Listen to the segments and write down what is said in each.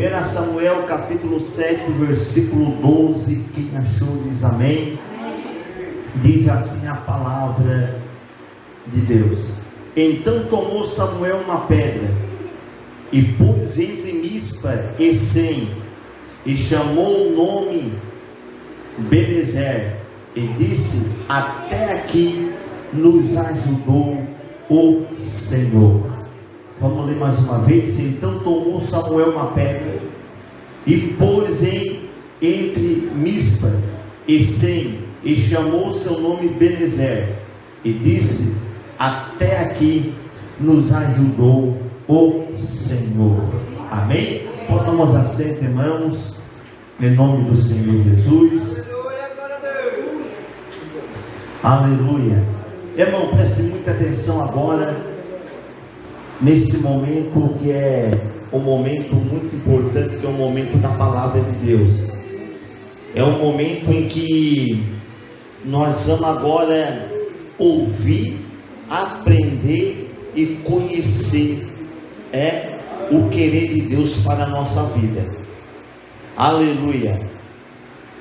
1 Samuel capítulo 7, versículo 12, quem achou diz amém. Diz assim a palavra de Deus: Então tomou Samuel uma pedra e pôs entre Mispa e Sem, e chamou o nome Benezer, e disse: Até aqui nos ajudou o Senhor. Vamos ler mais uma vez. Então tomou Samuel uma pedra e pôs entre Mispa e Sem, e chamou seu nome Benezer, e disse: Até aqui nos ajudou o Senhor. Amém? Tomamos assento, irmãos, em nome do Senhor Jesus. Aleluia. Irmão, preste muita atenção agora nesse momento que é um momento muito importante, que é o momento da palavra de Deus. É um momento em que nós vamos agora ouvir, aprender e conhecer o querer de Deus para a nossa vida. Aleluia.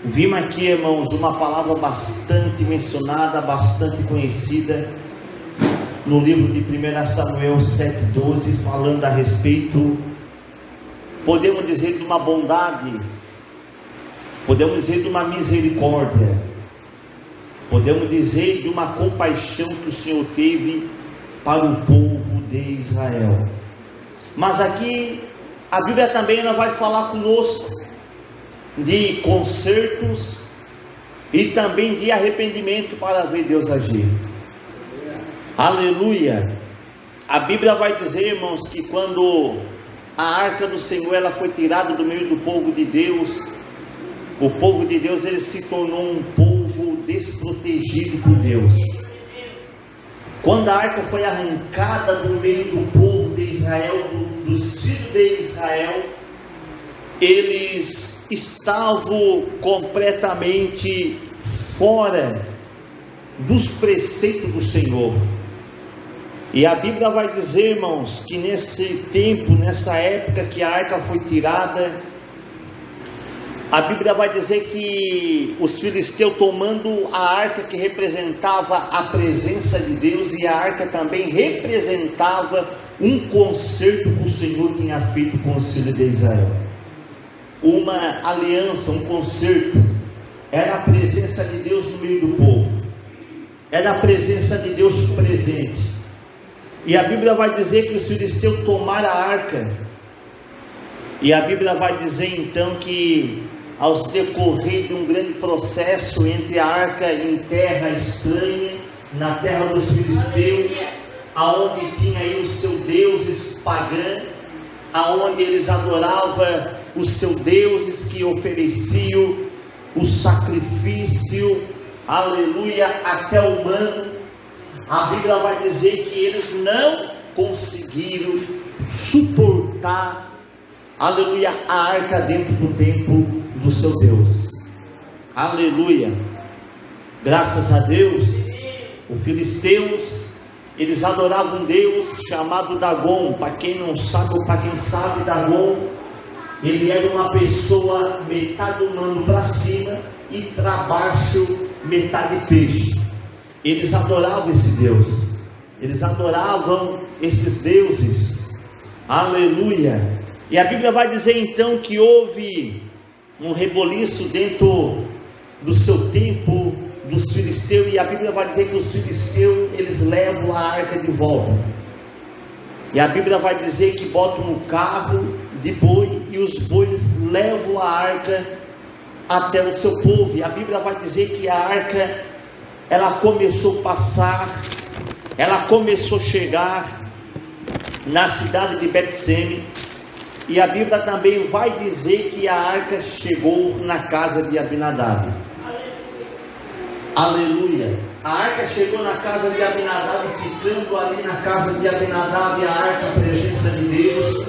Vimos aqui, irmãos, uma palavra bastante mencionada, bastante conhecida no livro de 1 Samuel 7,12, falando a respeito, podemos dizer, de uma bondade, podemos dizer de uma misericórdia, podemos dizer de uma compaixão que o Senhor teve para o povo de Israel. Mas aqui a Bíblia também ela vai falar conosco de consertos e também de arrependimento para ver Deus agir. Aleluia. A Bíblia vai dizer, irmãos, que quando a arca do Senhor ela foi tirada do meio do povo de Deus, o povo de Deus ele se tornou um povo desprotegido por Deus. Quando a arca foi arrancada do meio do povo de Israel, dos filhos de Israel, eles estavam completamente fora dos preceitos do Senhor. E a Bíblia vai dizer, irmãos, que nesse tempo, nessa época que a arca foi tirada, a Bíblia vai dizer que os filisteus, tomando a arca que representava a presença de Deus, e a arca também representava um concerto que o Senhor tinha feito com os filhos de Israel. Uma aliança, um concerto. Era a presença de Deus no meio do povo, era a presença de Deus presente. E a Bíblia vai dizer que os filisteus tomaram a arca, e a Bíblia vai dizer então que aos decorrer de um grande processo entre a arca em terra estranha, na terra dos filisteus, aonde tinha aí os seus deuses pagãos, aonde eles adoravam os seus deuses que ofereciam o sacrifício, aleluia, até humano. A Bíblia vai dizer que eles não conseguiram suportar, aleluia, a arca dentro do templo do seu Deus. Aleluia. Graças a Deus, os filisteus, eles adoravam um Deus chamado Dagon. Para quem não sabe, ou para quem sabe, Dagon, ele era uma pessoa metade humano para cima e para baixo metade peixe. Eles adoravam esse Deus, eles adoravam esses deuses. Aleluia. E a Bíblia vai dizer então que houve um reboliço dentro do seu tempo dos filisteus, e a Bíblia vai dizer que os filisteus eles levam a arca de volta. E a Bíblia vai dizer que botam no carro de boi, e os bois levam a arca até o seu povo. E a Bíblia vai dizer que a arca ela começou a passar, ela começou a chegar na cidade de Bet-Seme, e a Bíblia também vai dizer que a arca chegou na casa de Abinadab. Aleluia. A arca chegou na casa de Abinadab, ficando ali na casa de Abinadab a arca, a presença de Deus.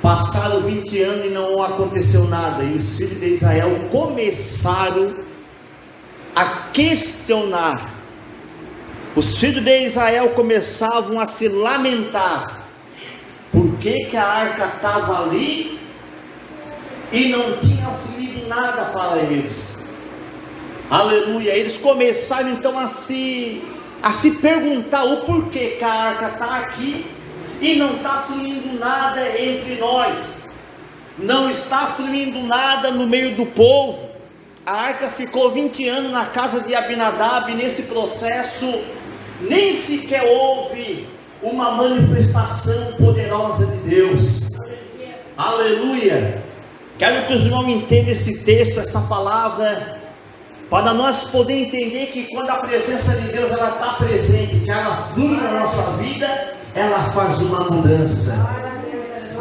Passaram 20 anos e não aconteceu nada, e os filhos de Israel começaram a questionar. Os filhos de Israel começavam a se lamentar. Por que a arca estava ali e não tinha fluído nada para eles. Aleluia. Eles começaram então a se perguntar o porquê que a arca está aqui e não está fluindo nada entre nós, não está fluindo nada no meio do povo. A arca ficou 20 anos na casa de Abinadab, e nesse processo nem sequer houve uma manifestação poderosa de Deus. Aleluia. Quero que os irmãos entendam esse texto, essa palavra, para nós poder entender que quando a presença de Deus ela está presente, que ela flui na nossa vida, ela faz uma mudança.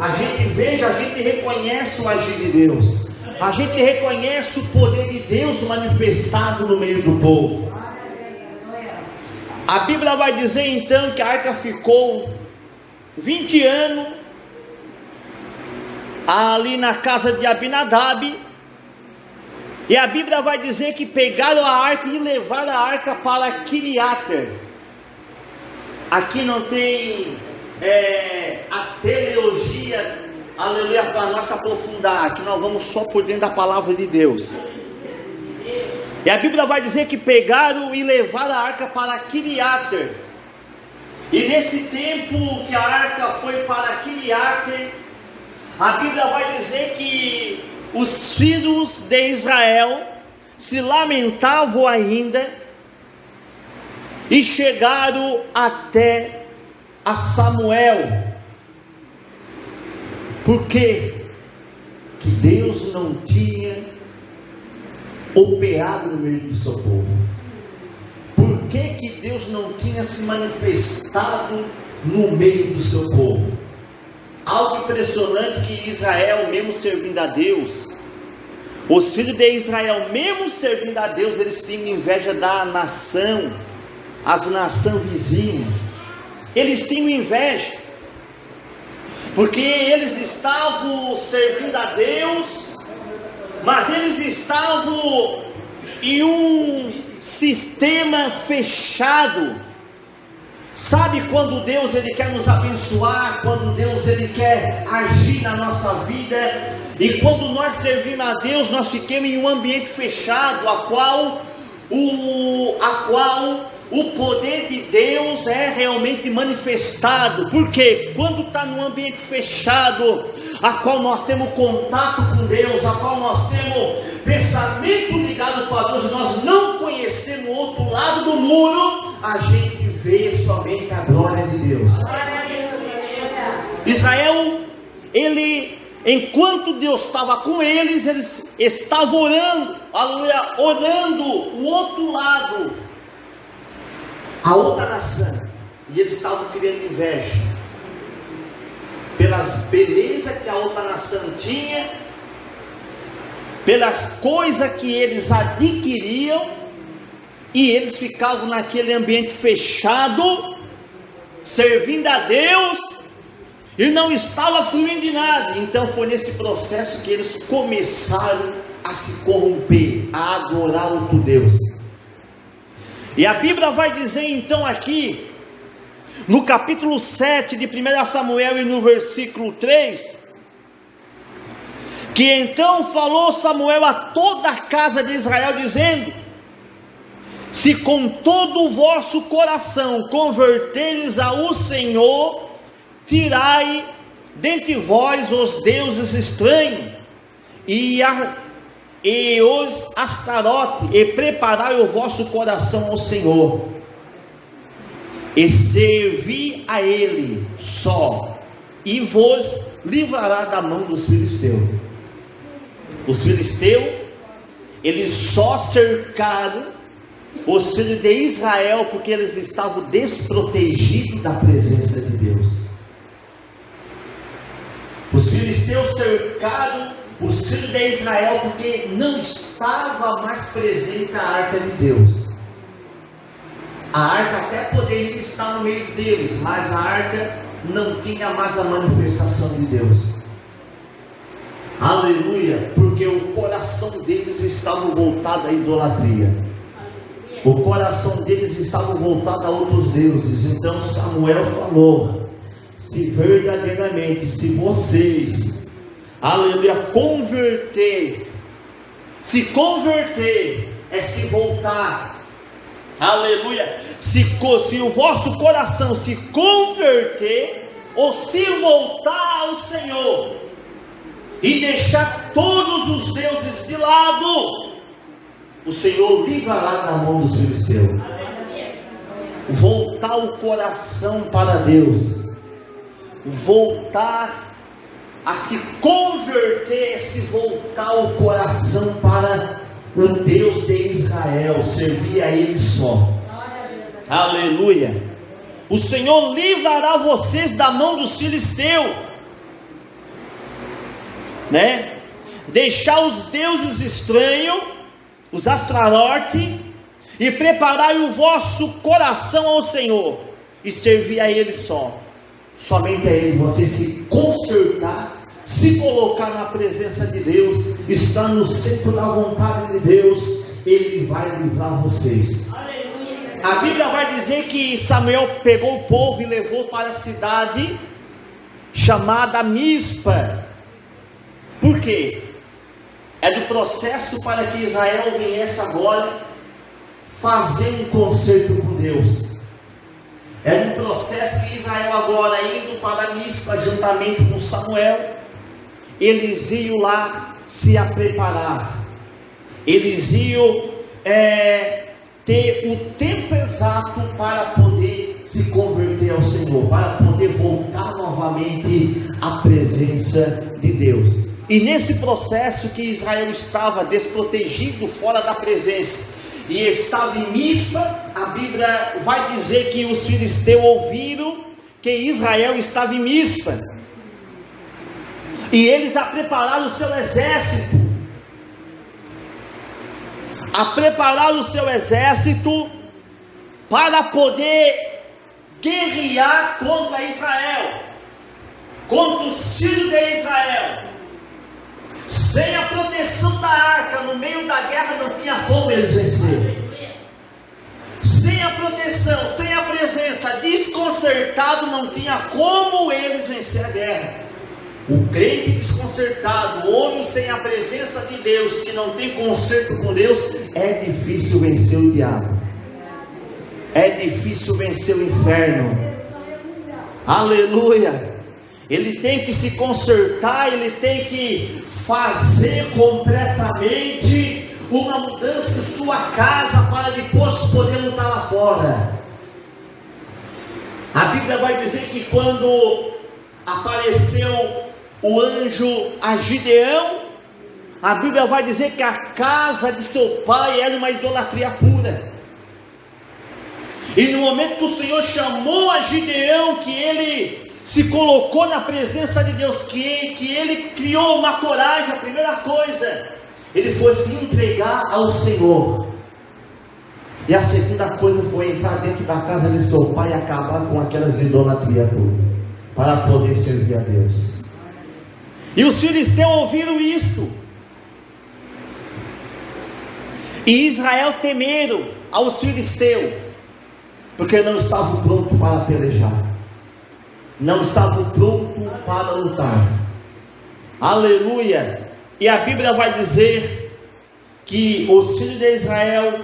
A gente veja, a gente reconhece o agir de Deus, a gente reconhece o poder de Deus manifestado no meio do povo. A Bíblia vai dizer então que a arca ficou 20 anos ali na casa de Abinadab, e a Bíblia vai dizer que pegaram a arca e levaram a arca para Kiriater. Aqui não tem a teleologia, aleluia, para nós aprofundar, aqui nós vamos só por dentro da palavra de Deus. E a Bíblia vai dizer que pegaram e levaram a arca para Kiriater. E nesse tempo que a arca foi para Kiriater, a Bíblia vai dizer que os filhos de Israel se lamentavam ainda e chegaram até a Samuel. Por quê? Que Deus não tinha operado no meio do seu povo. Por que Deus não tinha se manifestado no meio do seu povo? Algo impressionante que Israel, mesmo servindo a Deus, os filhos de Israel, mesmo servindo a Deus, eles tinham inveja da nação, as nações vizinhas. Eles tinham inveja, porque eles estavam servindo a Deus, mas eles estavam em um sistema fechado. Sabe quando Deus ele quer nos abençoar, quando Deus ele quer agir na nossa vida, e quando nós servimos a Deus, nós ficamos em um ambiente fechado, a qual o poder de Deus é realmente manifestado. Porque quando está num ambiente fechado, a qual nós temos contato com Deus, a qual nós temos pensamento ligado para Deus, nós não conhecemos o outro lado do muro, a gente vê somente a glória de Deus. Israel, enquanto Deus estava com eles estavam orando, aleluia, orando o outro lado, a outra nação, e eles estavam criando inveja pelas belezas que a outra nação tinha, pelas coisas que eles adquiriam, e eles ficavam naquele ambiente fechado, servindo a Deus, e não estava fluindo de nada. Então foi nesse processo que eles começaram a se corromper, a adorar outro Deus. E a Bíblia vai dizer então aqui, no capítulo 7 de 1 Samuel e no versículo 3, que então falou Samuel a toda a casa de Israel, dizendo: se com todo o vosso coração converteres ao Senhor, tirai dentre vós os deuses estranhos, e os Astarote, e preparai o vosso coração ao Senhor, e servi a Ele só, e vos livrará da mão dos filisteus. Os filisteus, eles só cercaram os filhos de Israel porque eles estavam desprotegidos da presença de Deus. Os filisteus cercaram os filhos de Israel porque não estava mais presente a arca de Deus. A arca até poderia estar no meio deles, mas a arca não tinha mais a manifestação de Deus. Aleluia, porque o coração deles estava voltado à idolatria. O coração deles estava voltado a outros deuses. Então Samuel falou: se verdadeiramente, se vocês Aleluia, converter. Se converter é se voltar. Aleluia. Se o vosso coração se converter ou se voltar ao Senhor e deixar todos os deuses de lado, o Senhor livrará da mão dos filisteus. Voltar o coração para Deus, voltar a se converter, se voltar o coração para o Deus de Israel, servir a Ele só. Aleluia. O Senhor livrará vocês da mão dos filisteus, né? Deixar os deuses estranhos, os Astarote, e preparai o vosso coração ao Senhor e servir a Ele só. Somente a Ele. Você se consertar, se colocar na presença de Deus, estar no centro da vontade de Deus, Ele vai livrar vocês. A Bíblia vai dizer que Samuel pegou o povo e levou para a cidade chamada Mispa. Por quê? É do processo para que Israel viesse agora fazer um concerto com Deus. É do processo que Israel agora indo para Mispa juntamente com Samuel, eles iam lá se preparar. Eles iam ter o tempo exato para poder se converter ao Senhor, para poder voltar novamente à presença de Deus. E nesse processo que Israel estava desprotegido, fora da presença, e estava em Mispa, a Bíblia vai dizer que os filisteus ouviram que Israel estava em Mispa, e eles prepararam o seu exército, para poder guerrear contra Israel, contra os filhos de Israel. Sem a proteção da arca, no meio da guerra não tinha como eles vencerem. Sem a proteção, sem a presença, desconcertado, não tinha como eles vencer a guerra. O crente desconcertado, o homem sem a presença de Deus, que não tem conserto com Deus, é difícil vencer o diabo, é difícil vencer o inferno. Aleluia. Ele tem que se consertar, ele tem que fazer completamente uma mudança em sua casa, para depois poder lutar lá fora. A Bíblia vai dizer que quando apareceu o anjo a Gideão, a Bíblia vai dizer que a casa de seu pai era uma idolatria pura. E no momento que o Senhor chamou a Gideão, que ele se colocou na presença de Deus, que ele criou uma coragem, a primeira coisa, ele foi se entregar ao Senhor. E a segunda coisa foi entrar dentro da casa de seu pai e acabar com aquelas idolatrias para poder servir a Deus. E os filisteus ouviram isto, e Israel temeram aos filisteus, porque não estavam prontos para pelejar, não estavam prontos para lutar. Aleluia. E a Bíblia vai dizer que os filhos de Israel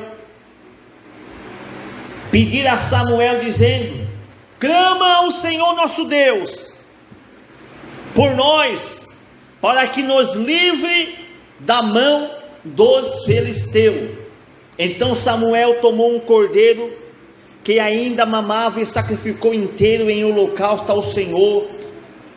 pediram a Samuel dizendo: clama ao Senhor nosso Deus por nós, para que nos livre da mão dos filisteus. Então Samuel tomou um cordeiro que ainda mamava e sacrificou inteiro em holocausto ao Senhor,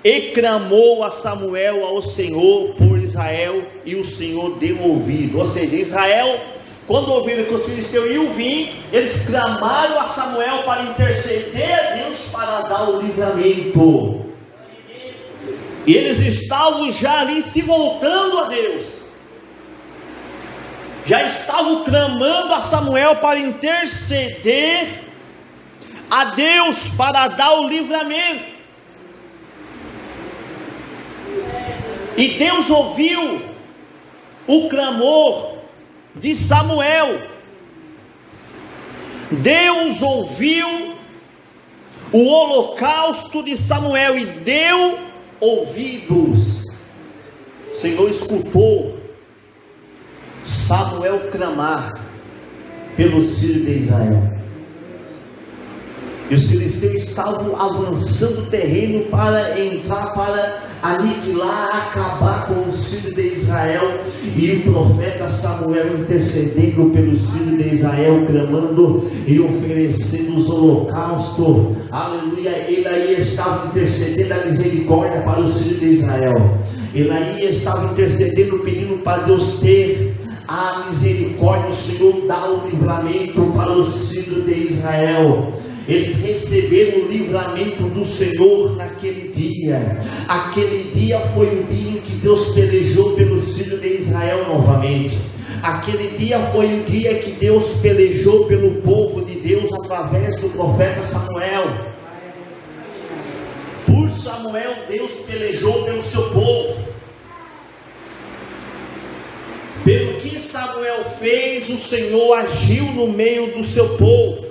e clamou a Samuel ao Senhor por Israel, e o Senhor deu ouvido. Ou seja, Israel, quando ouviram que os filisteus iam vir, eles clamaram a Samuel para interceder a Deus para dar o livramento. E eles estavam já ali se voltando a Deus, já estavam clamando a Samuel para interceder a Deus para dar o livramento. E Deus ouviu o clamor de Samuel. Deus ouviu o holocausto de Samuel e deu ouvidos. o Senhor escutou Samuel clamar pelos filhos de Israel. E os filisteus estavam avançando o terreno para entrar, para aniquilar, acabar com os filhos de Israel. E o profeta Samuel intercedendo pelos filhos de Israel, clamando e oferecendo os holocaustos. Aleluia! Ele aí estava intercedendo a misericórdia para os filhos de Israel. Ele aí estava intercedendo, pedindo para Deus ter a misericórdia. O Senhor dá o livramento para os filhos de Israel. Eles receberam o livramento do Senhor naquele dia. Aquele dia foi o dia em que Deus pelejou pelos filhos de Israel novamente. Aquele dia foi o dia que Deus pelejou pelo povo de Deus através do profeta Samuel. Por Samuel, Deus pelejou pelo seu povo. Pelo que Samuel fez, o Senhor agiu no meio do seu povo.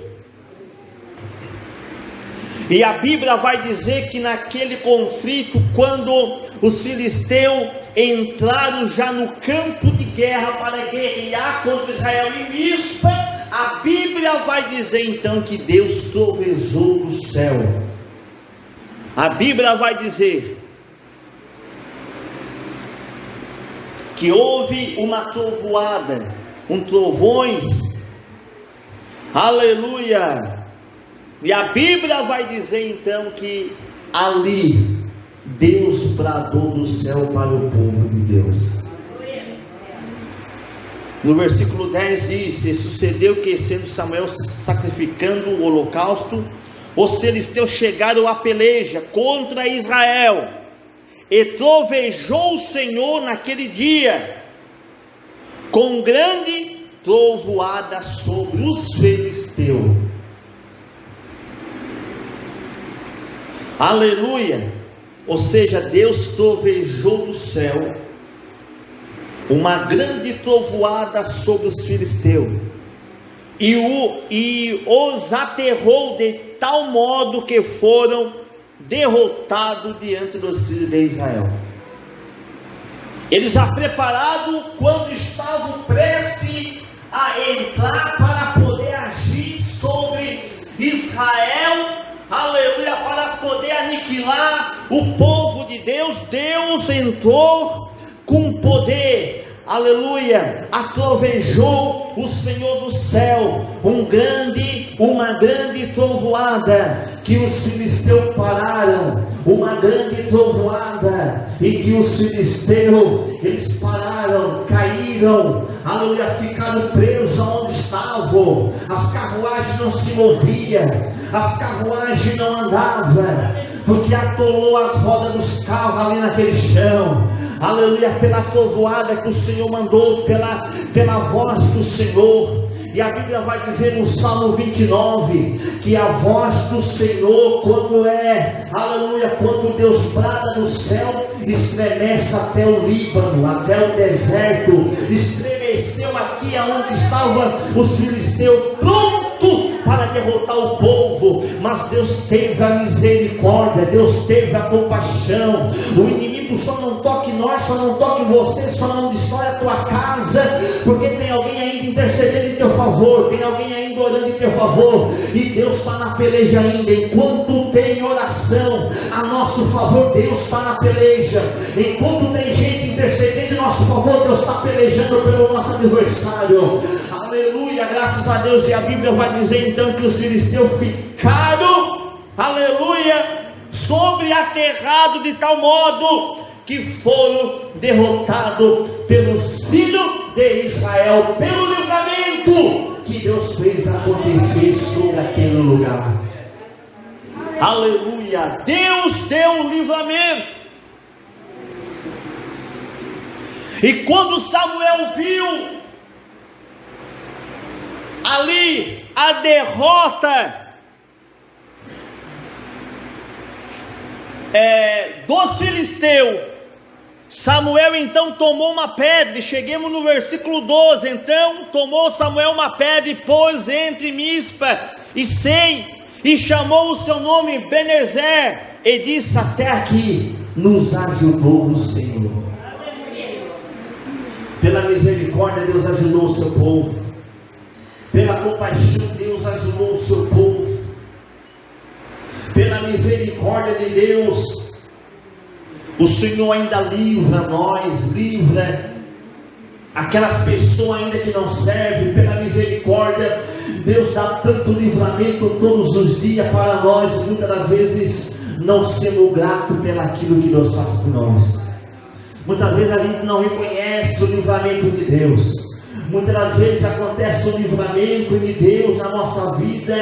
E a Bíblia vai dizer que naquele conflito, quando os filisteus entraram já no campo de guerra para guerrear contra Israel em Mispa, a Bíblia vai dizer então que Deus trovejou do céu. A Bíblia vai dizer que houve uma trovoada, trovões, aleluia. E a Bíblia vai dizer então que ali Deus bradou do céu para o povo de Deus. No versículo 10 diz: e sucedeu que, sendo Samuel sacrificando o holocausto, os filisteus chegaram à peleja contra Israel, e trovejou o Senhor naquele dia com grande trovoada sobre os filisteus. Aleluia! Ou seja, Deus trovejou do céu uma grande trovoada sobre os filisteus e os aterrou de tal modo que foram derrotados diante dos filhos de Israel. Eles já preparados, quando estavam prestes a entrar para poder agir sobre Israel, aleluia, para poder aniquilar o povo de Deus, Deus entrou com poder, aleluia, atrovejou o Senhor do céu, uma grande trovoada, que os filisteus pararam, uma grande trovoada, e que os filisteus, eles pararam, caíram, aleluia, ficaram presos onde estavam, as carruagens não se moviam, as carruagens não andavam, porque atolou as rodas dos carros ali naquele chão, aleluia, pela trovoada que o Senhor mandou, pela voz do Senhor. E a Bíblia vai dizer no Salmo 29, que a voz do Senhor, aleluia, quando Deus brada do céu, estremece até o Líbano, até o deserto, estremeceu aqui aonde estavam os filisteus, pronto para derrotar o povo, mas Deus teve a misericórdia, Deus teve a compaixão. O inimigo só não toca em nós, só não toca em você, só não destrói a tua casa, porque tem alguém ainda intercedendo em teu favor, tem alguém ainda orando em teu favor, e Deus está na peleja ainda. Enquanto tem oração a nosso favor, Deus está na peleja. Enquanto tem gente intercedendo em nosso favor, Deus está pelejando pelo nosso adversário. Aleluia, graças a Deus. E a Bíblia vai dizer então que os filisteus ficaram, aleluia, sobreaterrados de tal modo que foram derrotados pelos filhos de Israel, pelo livramento que Deus fez acontecer sobre aquele lugar. Aleluia, Deus deu um livramento. E quando Samuel viu ali a derrota dos filisteus, Samuel então tomou uma pedra, e chegamos no versículo 12, então tomou Samuel uma pedra e pôs entre Mispa e Sem, e chamou o seu nome Benezer, e disse: até aqui nos ajudou o Senhor. Pela misericórdia, Deus ajudou o seu povo. Pela compaixão, Deus ajudou o seu povo. Pela misericórdia de Deus, o Senhor ainda livra nós, livra aquelas pessoas ainda que não servem. Pela misericórdia, Deus dá tanto livramento todos os dias para nós, muitas das vezes não sendo grato pelaquilo que Deus faz por nós. Muitas vezes a gente não reconhece o livramento de Deus. Muitas das vezes acontece o livramento de Deus na nossa vida,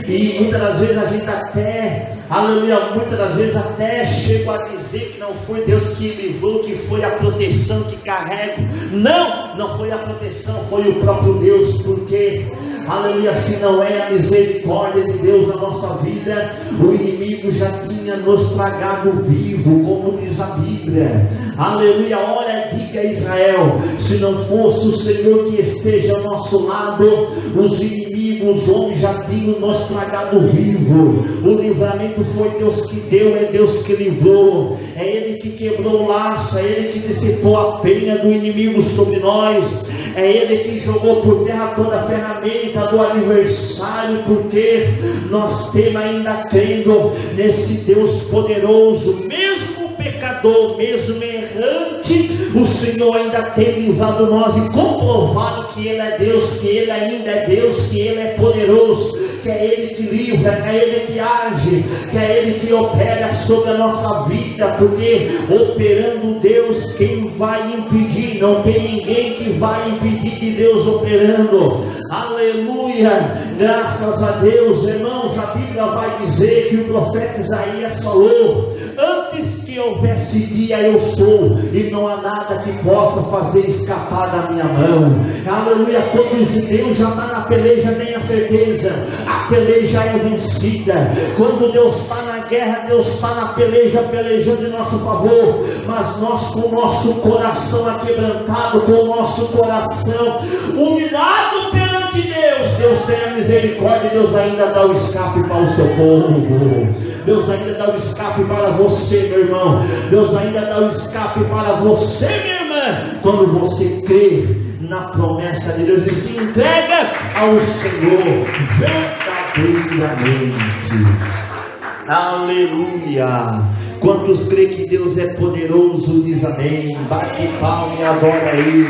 e muitas das vezes a gente até, aleluia, muitas das vezes até chego a dizer que não foi Deus que livrou, que foi a proteção que carrego. Não foi a proteção, foi o próprio Deus, porque, aleluia, se não é a misericórdia de Deus na nossa vida, o inimigo já tinha nos tragado vivo, como diz a Bíblia. Aleluia, olha, diga a Israel, se não fosse o Senhor que esteja ao nosso lado, os inimigos, os homens já tinham nos tragado vivo. O livramento foi Deus que deu, é Deus que livrou, é Ele que quebrou o laço, é Ele que dissipou a pena do inimigo sobre nós, é Ele que jogou por terra toda a ferramenta do adversário, porque nós temos ainda crendo nesse Deus poderoso. Mesmo pecador, mesmo errante, o Senhor ainda tem livrado nós e comprovado que Ele é Deus, que Ele ainda é Deus, que Ele é poderoso, que é Ele que livra, que é Ele que age, que é Ele que opera sobre a nossa vida, porque operando Deus, quem vai impedir? Não tem ninguém que vai impedir de Deus operando. Aleluia, graças a Deus, irmãos. A Bíblia vai dizer que o profeta Isaías falou: antes que houvesse dia, eu sou, e não há nada que possa fazer escapar da minha mão. Aleluia. Quando o judeu já está na peleja, tenha certeza, a peleja é vencida. Quando Deus está na guerra, Deus está na peleja, pelejando em nosso favor. Mas nós, com o nosso coração aquebrantado, com o nosso coração humilhado perante Deus, Deus tem a misericórdia, Deus ainda dá o escape para o seu povo. Deus ainda dá o escape para você, meu irmão. Deus ainda dá o escape para você, minha irmã, quando você crê na promessa de Deus e se entrega ao Senhor verdadeiramente. Aleluia. Quantos creem que Deus é poderoso, diz amém. Bate palma e adora Ele.